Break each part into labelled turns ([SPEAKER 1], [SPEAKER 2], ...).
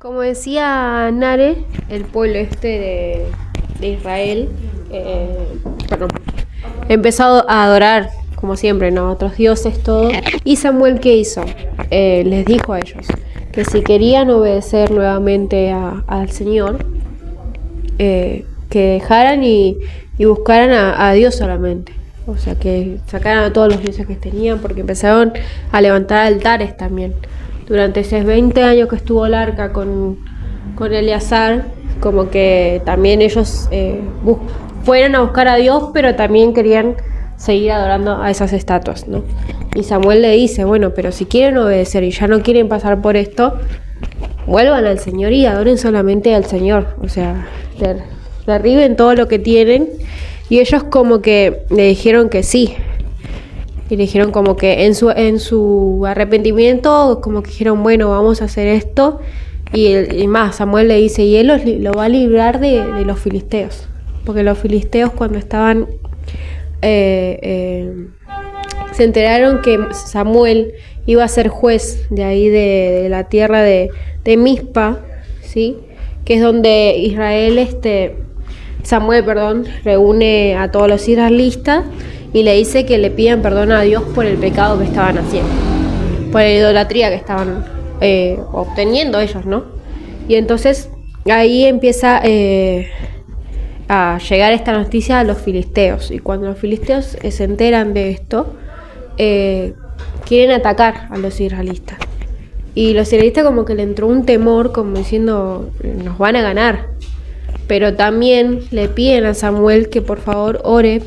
[SPEAKER 1] Como decía Nare, el pueblo de Israel, perdón, empezó a adorar, como siempre, ¿no? Otros dioses, todo. Y Samuel, ¿qué hizo? Les dijo a ellos que si querían obedecer nuevamente al Señor, que dejaran y buscaran a Dios solamente. O sea, que sacaran a todos los dioses que tenían, porque empezaron a levantar altares también. Durante esos 20 años que estuvo el arca con Eleazar, como que también ellos fueron a buscar a Dios, pero también querían seguir adorando a esas estatuas, ¿no? Y Samuel le dice, bueno, pero si quieren obedecer y ya no quieren pasar por esto, vuelvan al Señor y adoren solamente al Señor. O sea, derriben todo lo que tienen. Y ellos como que le dijeron que sí. Y le dijeron como que en su arrepentimiento, como que dijeron, bueno, vamos a hacer esto. Y más, Samuel le dice, y él lo va a librar de los filisteos. Porque los filisteos cuando estaban... se enteraron que Samuel iba a ser juez de ahí de la tierra de Mizpa, ¿sí? Que es donde Samuel, reúne a todos los israelitas y le dice que le pidan perdón a Dios por el pecado que estaban haciendo, por la idolatría que estaban obteniendo ellos, ¿no? Y entonces ahí empieza a llegar esta noticia a los filisteos, y cuando los filisteos se enteran de esto, quieren atacar a los israelitas. Y los israelitas como que le entró un temor, como diciendo, nos van a ganar. Pero también le piden a Samuel que por favor ore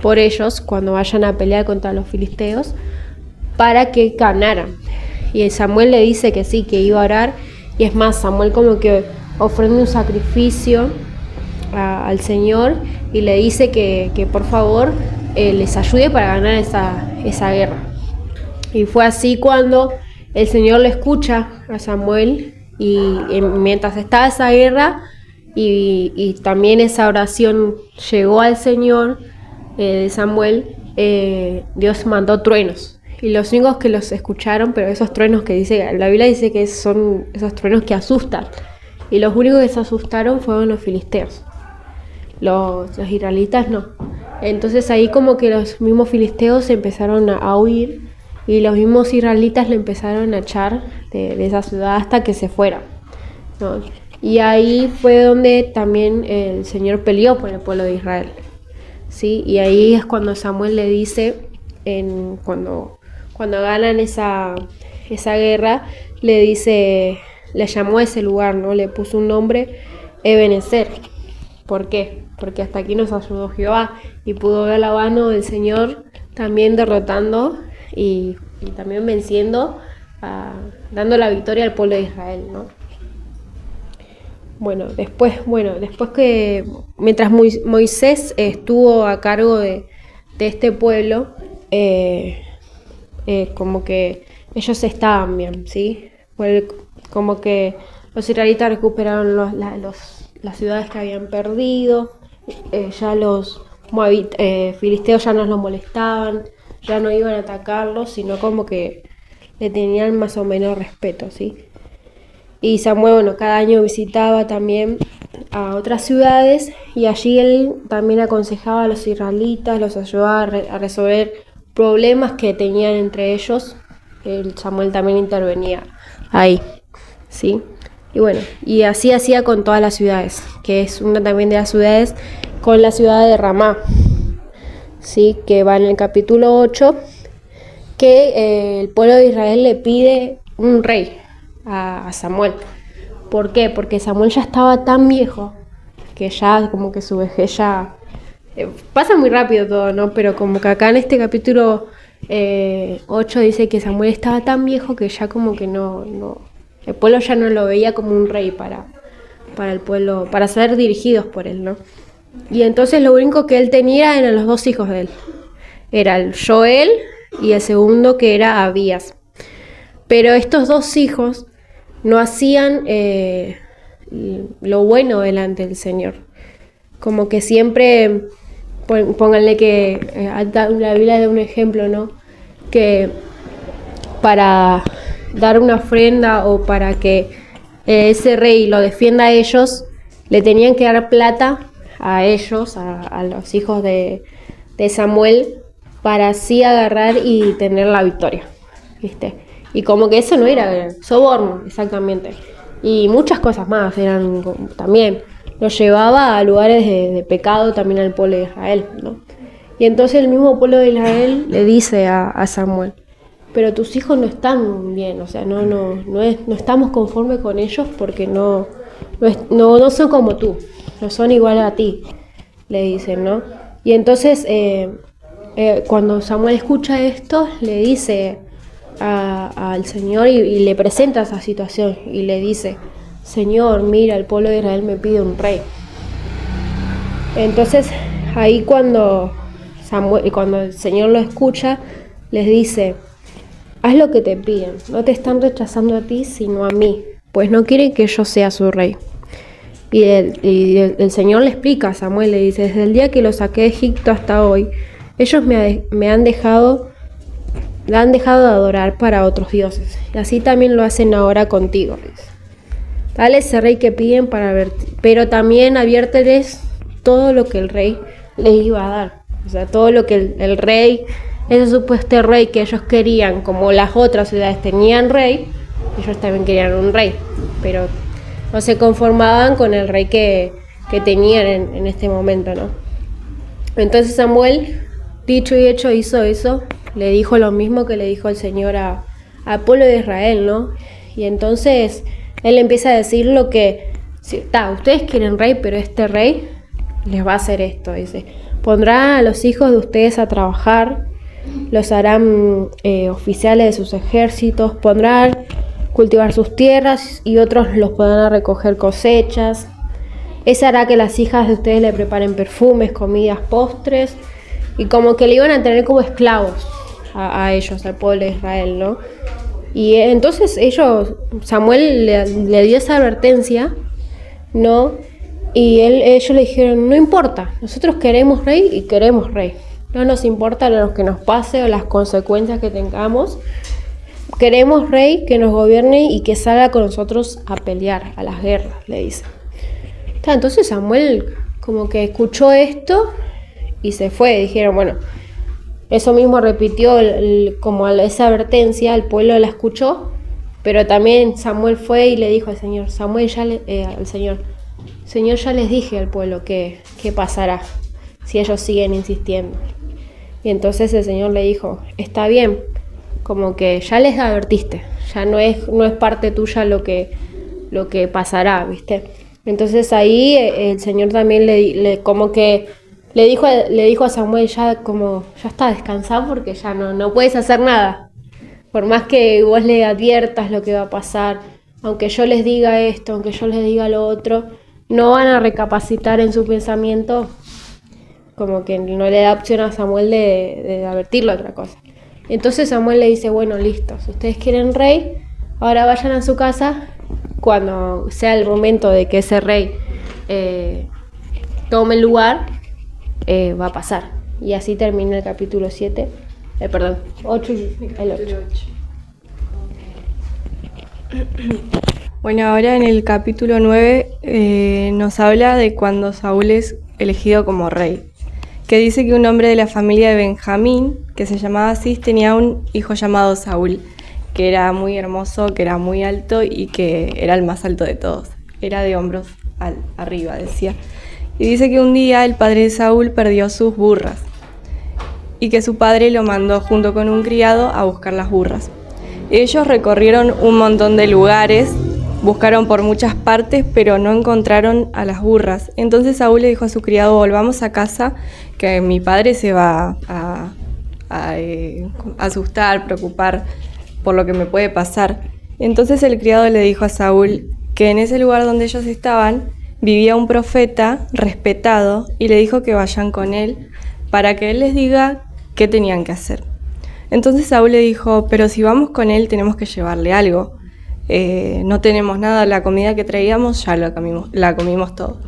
[SPEAKER 1] por ellos cuando vayan a pelear contra los filisteos para que ganaran. Y Samuel le dice que sí, que iba a orar. Y es más, Samuel como que ofrenda un sacrificio al Señor y le dice que por favor les ayude para ganar esa guerra. Y fue así cuando el Señor le escucha a Samuel y mientras estaba esa guerra y también esa oración llegó al Señor de Samuel, Dios mandó truenos. Y los únicos que los escucharon, pero esos truenos que dice, la Biblia dice que son esos truenos que asustan. Y los únicos que se asustaron fueron los filisteos. Los israelitas no. Entonces ahí como que los mismos filisteos empezaron a huir y los mismos israelitas le empezaron a echar de esa ciudad hasta que se fuera, ¿no? Y ahí fue donde también el Señor peleó por el pueblo de Israel, ¿sí? Y ahí es cuando Samuel le dice, cuando ganan esa guerra, le dice, le llamó a ese lugar, ¿no? Le puso un nombre, Ebenezer. ¿Por qué? Porque hasta aquí nos ayudó Jehová y pudo ver la mano del Señor también derrotando y también venciendo, dando la victoria al pueblo de Israel, ¿no? Después que mientras Moisés estuvo a cargo de este pueblo, como que ellos estaban bien, ¿sí? Como que los israelitas recuperaron las ciudades que habían perdido, ya los filisteos ya no los molestaban, ya no iban a atacarlos, sino como que le tenían más o menos respeto, ¿sí? Y Samuel, cada año visitaba también a otras ciudades y allí él también aconsejaba a los israelitas, los ayudaba a resolver problemas que tenían entre ellos. Samuel también intervenía ahí, ¿sí? Y así hacía con todas las ciudades, que es una también de las ciudades, con la ciudad de Ramá, ¿sí? Que va en el capítulo 8, que el pueblo de Israel le pide un rey a Samuel. ¿Por qué? Porque Samuel ya estaba tan viejo que ya como que su vejez ya... pasa muy rápido todo, ¿no? Pero como que acá en este capítulo 8 dice que Samuel estaba tan viejo que ya como que no el pueblo ya no lo veía como un rey para el pueblo, para ser dirigidos por él, ¿no? Y entonces lo único que él tenía eran los dos hijos de él. Era el Joel y el segundo que era Abías. Pero estos dos hijos no hacían lo bueno delante del Señor. Como que siempre, pónganle que la Biblia da un ejemplo, ¿no? Que para dar una ofrenda o para que ese rey lo defienda a ellos, le tenían que dar plata a ellos, a los hijos de Samuel, para así agarrar y tener la victoria, ¿viste? Y como que eso no era soborno, exactamente. Y muchas cosas más eran también. Lo llevaba a lugares de pecado también al pueblo de Israel, ¿no? Y entonces el mismo pueblo de Israel le dice a Samuel, pero tus hijos no están bien, o sea, no estamos conformes con ellos porque no son como tú, no son iguales a ti, le dicen, ¿no? Y entonces cuando Samuel escucha esto, le dice al Señor y le presenta esa situación y le dice, Señor, mira, el pueblo de Israel me pide un rey. Entonces ahí cuando el Señor lo escucha, les dice, haz lo que te piden, no te están rechazando a ti, sino a mí, pues no quieren que yo sea su rey. Y el Señor le explica a Samuel, le dice, desde el día que los saqué de Egipto hasta hoy, ellos me han dejado de adorar para otros dioses, y así también lo hacen ahora contigo. Dale ese rey que piden para ver, pero también adviérteles todo lo que el rey les iba a dar. O sea, todo lo que el rey, ese supuesto rey que ellos querían, como las otras ciudades tenían rey, ellos también querían un rey, pero no se conformaban con el rey que tenían en este momento, ¿no? Entonces Samuel, dicho y hecho, hizo eso, le dijo lo mismo que le dijo el Señor al pueblo de Israel, ¿no? Y entonces él empieza a decir lo que, ustedes quieren rey, pero este rey les va a hacer esto, dice. Pondrán a los hijos de ustedes a trabajar, los harán oficiales de sus ejércitos, pondrán cultivar sus tierras y otros los podrán recoger cosechas. Ese hará que las hijas de ustedes le preparen perfumes, comidas, postres, y como que le iban a tener como esclavos a ellos, al pueblo de Israel, ¿no? Y entonces Samuel le dio esa advertencia, ¿no? Y ellos le dijeron, no importa, nosotros queremos rey y queremos rey. No nos importa lo que nos pase o las consecuencias que tengamos. Queremos rey que nos gobierne y que salga con nosotros a pelear, a las guerras, le dice. Entonces Samuel como que escuchó esto y se fue. Dijeron, bueno, eso mismo repitió como esa advertencia, el pueblo la escuchó, pero también Samuel fue y le dijo al Señor, Señor, ya les dije al pueblo qué pasará si ellos siguen insistiendo. Y entonces el Señor le dijo, está bien, como que ya les advertiste, ya no es parte tuya lo que pasará, ¿viste? Entonces ahí el Señor también le dijo a Samuel, ya está, descansado porque ya no puedes hacer nada. Por más que vos le adviertas lo que va a pasar, aunque yo les diga esto, aunque yo les diga lo otro, no van a recapacitar en su pensamiento, como que no le da opción a Samuel de advertirle otra cosa. Entonces Samuel le dice, bueno, listo, si ustedes quieren rey, ahora vayan a su casa, cuando sea el momento de que ese rey tome el lugar, va a pasar. Y así termina el capítulo 8 y el 8.
[SPEAKER 2] Bueno, ahora en el capítulo 9 nos habla de cuando Saúl es elegido como rey, que dice que un hombre de la familia de Benjamín, que se llamaba Cis, tenía un hijo llamado Saúl, que era muy hermoso, que era muy alto y que era el más alto de todos. Era de hombros arriba, decía. Y dice que un día el padre de Saúl perdió sus burras y que su padre lo mandó junto con un criado a buscar las burras. Ellos recorrieron un montón de lugares, buscaron por muchas partes, pero no encontraron a las burras. Entonces Saúl le dijo a su criado, volvamos a casa, que mi padre se va a asustar, preocupar por lo que me puede pasar. Entonces el criado le dijo a Saúl que en ese lugar donde ellos estaban vivía un profeta respetado y le dijo que vayan con él para que él les diga qué tenían que hacer. Entonces Saúl le dijo, pero si vamos con él tenemos que llevarle algo. No tenemos nada, la comida que traíamos ya la comimos todo.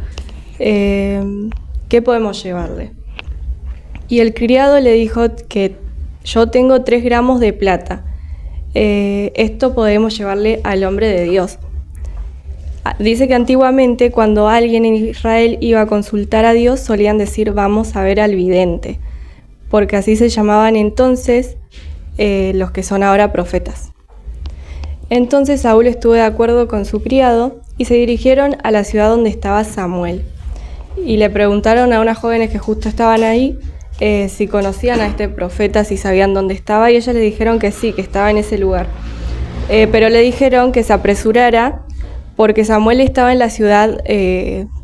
[SPEAKER 2] ¿Qué podemos llevarle? Y el criado le dijo que yo tengo 3 gramos de plata. Esto podemos llevarle al hombre de Dios. Dice que antiguamente cuando alguien en Israel iba a consultar a Dios solían decir vamos a ver al vidente, porque así se llamaban entonces los que son ahora profetas. Entonces Saúl estuvo de acuerdo con su criado y se dirigieron a la ciudad donde estaba Samuel. Y le preguntaron a unas jóvenes que justo estaban ahí si conocían a este profeta, si sabían dónde estaba, y ellas le dijeron que sí, que estaba en ese lugar. Pero le dijeron que se apresurara porque Samuel estaba en la ciudad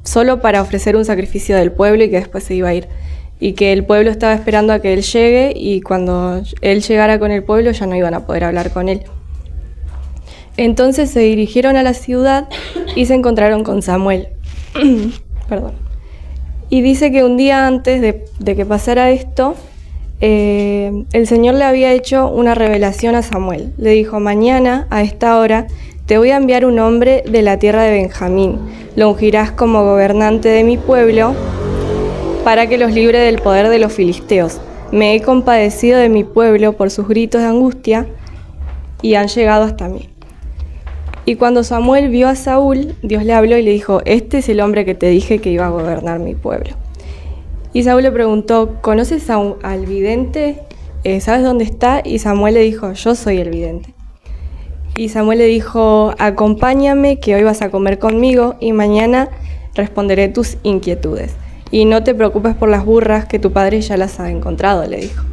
[SPEAKER 2] solo para ofrecer un sacrificio del pueblo y que después se iba a ir. Y que el pueblo estaba esperando a que él llegue y cuando él llegara con el pueblo ya no iban a poder hablar con él. Entonces se dirigieron a la ciudad y se encontraron con Samuel. Perdón. Y dice que un día antes de que pasara esto, el Señor le había hecho una revelación a Samuel. Le dijo, mañana a esta hora te voy a enviar un hombre de la tierra de Benjamín. Lo ungirás como gobernante de mi pueblo para que los libre del poder de los filisteos. Me he compadecido de mi pueblo por sus gritos de angustia y han llegado hasta mí. Y cuando Samuel vio a Saúl, Dios le habló y le dijo, este es el hombre que te dije que iba a gobernar mi pueblo. Y Saúl le preguntó, ¿conoces al vidente? ¿Sabes dónde está? Y Samuel le dijo, yo soy el vidente. Y Samuel le dijo, acompáñame que hoy vas a comer conmigo y mañana responderé tus inquietudes. Y no te preocupes por las burras que tu padre ya las ha encontrado, le dijo.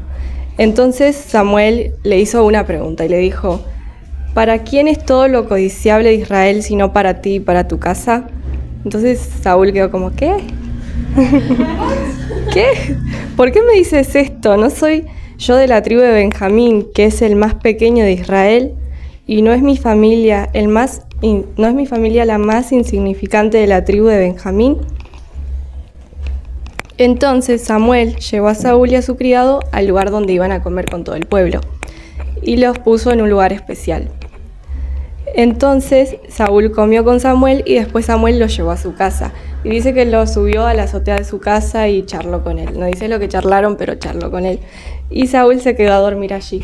[SPEAKER 2] Entonces Samuel le hizo una pregunta y le dijo, ¿para quién es todo lo codiciable de Israel sino para ti y para tu casa? Entonces Saúl quedó como, ¿qué? ¿Qué? ¿Por qué me dices esto? ¿No soy yo de la tribu de Benjamín, que es el más pequeño de Israel? ¿Y no es mi familia la más insignificante de la tribu de Benjamín? Entonces Samuel llevó a Saúl y a su criado al lugar donde iban a comer con todo el pueblo y los puso en un lugar especial. Entonces Saúl comió con Samuel y después Samuel lo llevó a su casa. Y dice que lo subió a la azotea de su casa y charló con él. No dice lo que charlaron, pero charló con él. Y Saúl se quedó a dormir allí.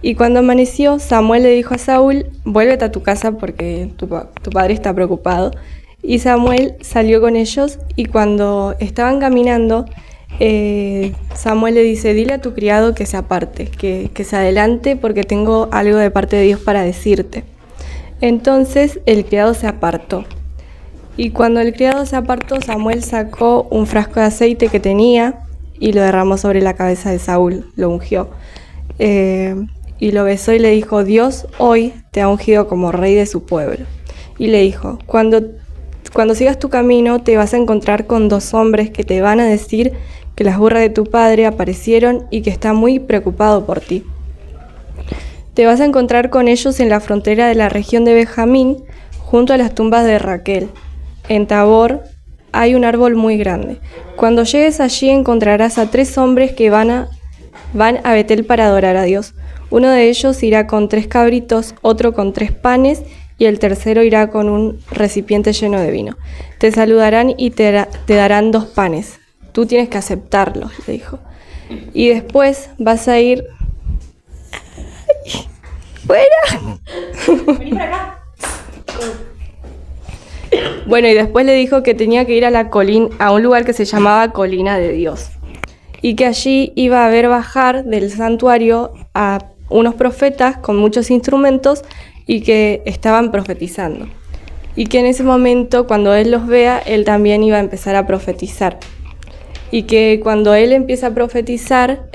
[SPEAKER 2] Y cuando amaneció, Samuel le dijo a Saúl, vuélvete a tu casa porque tu padre está preocupado. Y Samuel salió con ellos y cuando estaban caminando, Samuel le dice, dile a tu criado que se aparte, que se adelante porque tengo algo de parte de Dios para decirte. Entonces el criado se apartó. Y cuando el criado se apartó, Samuel sacó un frasco de aceite que tenía y lo derramó sobre la cabeza de Saúl, lo ungió. Y lo besó y le dijo, Dios hoy te ha ungido como rey de su pueblo. Y le dijo, cuando sigas tu camino te vas a encontrar con 2 hombres que te van a decir que las burras de tu padre aparecieron y que está muy preocupado por ti. Te vas a encontrar con ellos en la frontera de la región de Benjamín, junto a las tumbas de Raquel. En Tabor hay un árbol muy grande. Cuando llegues allí encontrarás a 3 hombres que van a Betel para adorar a Dios. Uno de ellos irá con 3 cabritos, otro con 3 panes y el tercero irá con un recipiente lleno de vino. Te saludarán y te darán 2 panes. Tú tienes que aceptarlos, le dijo. Y después vas a ir... ¡Fuera! Vení para acá. Bueno, y después le dijo que tenía que ir a un lugar que se llamaba Colina de Dios. Y que allí iba a ver bajar del santuario a unos profetas con muchos instrumentos y que estaban profetizando. Y que en ese momento, cuando él los vea, él también iba a empezar a profetizar. Y que cuando él empieza a profetizar,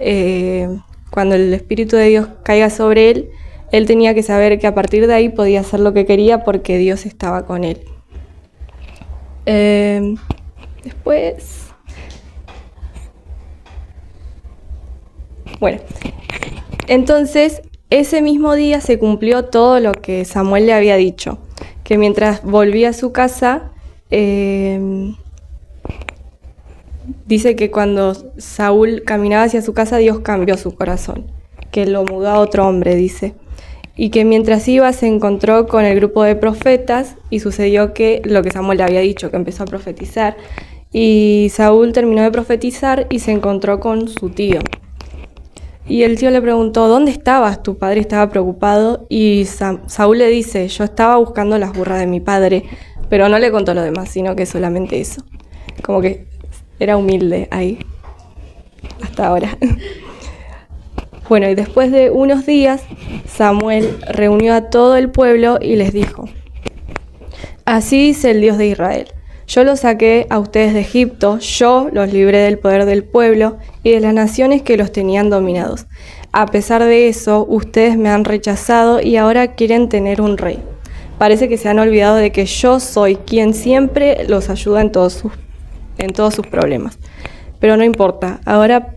[SPEAKER 2] cuando el Espíritu de Dios caiga sobre él, él tenía que saber que a partir de ahí podía hacer lo que quería porque Dios estaba con él. Después... Bueno, entonces ese mismo día se cumplió todo lo que Samuel le había dicho, que mientras volvía a su casa, dice que cuando Saúl caminaba hacia su casa, Dios cambió su corazón, que lo mudó a otro hombre, dice. Y que mientras iba se encontró con el grupo de profetas y sucedió que lo que Samuel le había dicho, que empezó a profetizar. Y Saúl terminó de profetizar y se encontró con su tío. Y el tío le preguntó, ¿dónde estabas? Tu padre estaba preocupado y Saúl le dice, yo estaba buscando las burras de mi padre pero no le contó lo demás, sino que solamente eso. Como que era humilde ahí, hasta ahora. Bueno, y después de unos días, Samuel reunió a todo el pueblo y les dijo: Así dice el Dios de Israel: Yo los saqué a ustedes de Egipto, yo los libré del poder del pueblo y de las naciones que los tenían dominados. A pesar de eso, ustedes me han rechazado y ahora quieren tener un rey. Parece que se han olvidado de que yo soy quien siempre los ayuda en todos sus problemas. Pero no importa, ahora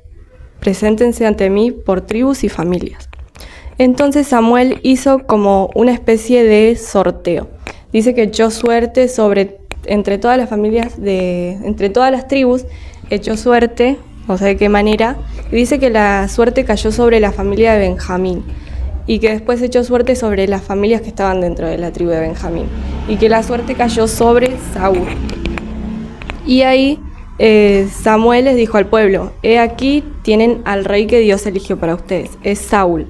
[SPEAKER 2] preséntense ante mí por tribus y familias. Entonces Samuel hizo como una especie de sorteo. Dice que echó suerte entre todas las familias, entre todas las tribus, echó suerte, no sé de qué manera, y dice que la suerte cayó sobre la familia de Benjamín, y que después echó suerte sobre las familias que estaban dentro de la tribu de Benjamín, y que la suerte cayó sobre Saúl. Y ahí Samuel les dijo al pueblo: He aquí tienen al rey que Dios eligió para ustedes, es Saúl.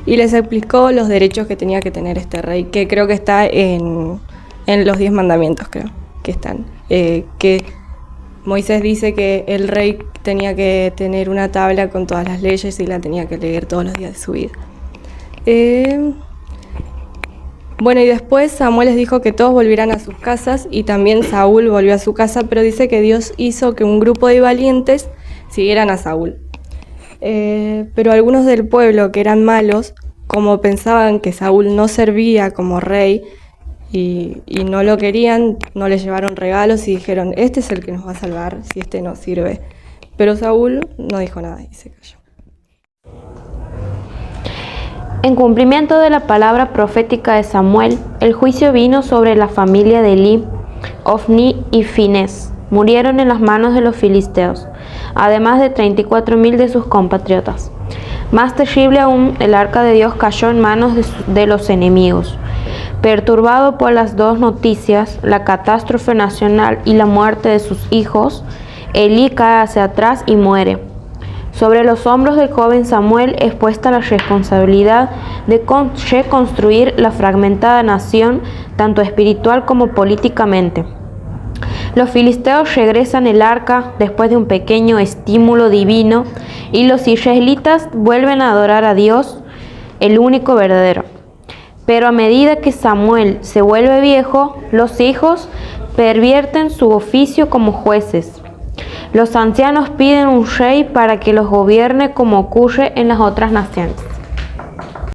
[SPEAKER 2] Y les explicó los derechos que tenía que tener este rey, que creo que está en los 10 mandamientos, creo que están. Que Moisés dice que el rey tenía que tener una tabla con todas las leyes y la tenía que leer todos los días de su vida. Bueno, y después Samuel les dijo que todos volvieran a sus casas, y también Saúl volvió a su casa, pero dice que Dios hizo que un grupo de valientes siguieran a Saúl. Pero algunos del pueblo, que eran malos, como pensaban que Saúl no servía como rey y no lo querían, no le llevaron regalos y dijeron: Este es el que nos va a salvar si este no sirve. Pero Saúl no dijo nada y se calló.
[SPEAKER 3] En cumplimiento de la palabra profética de Samuel, el juicio vino sobre la familia de Elí, Ofni y Finés. Murieron en las manos de los filisteos, además de 34,000 de sus compatriotas. Más terrible aún, el arca de Dios cayó en manos de los enemigos. Perturbado por las dos noticias, la catástrofe nacional y la muerte de sus hijos, Elí cae hacia atrás y muere. Sobre los hombros del joven Samuel es puesta la responsabilidad de reconstruir la fragmentada nación, tanto espiritual como políticamente. Los filisteos regresan el arca después de un pequeño estímulo divino, y los israelitas vuelven a adorar a Dios, el único verdadero. Pero a medida que Samuel se vuelve viejo, los hijos pervierten su oficio como jueces. Los ancianos piden un rey para que los gobierne, como ocurre en las otras naciones.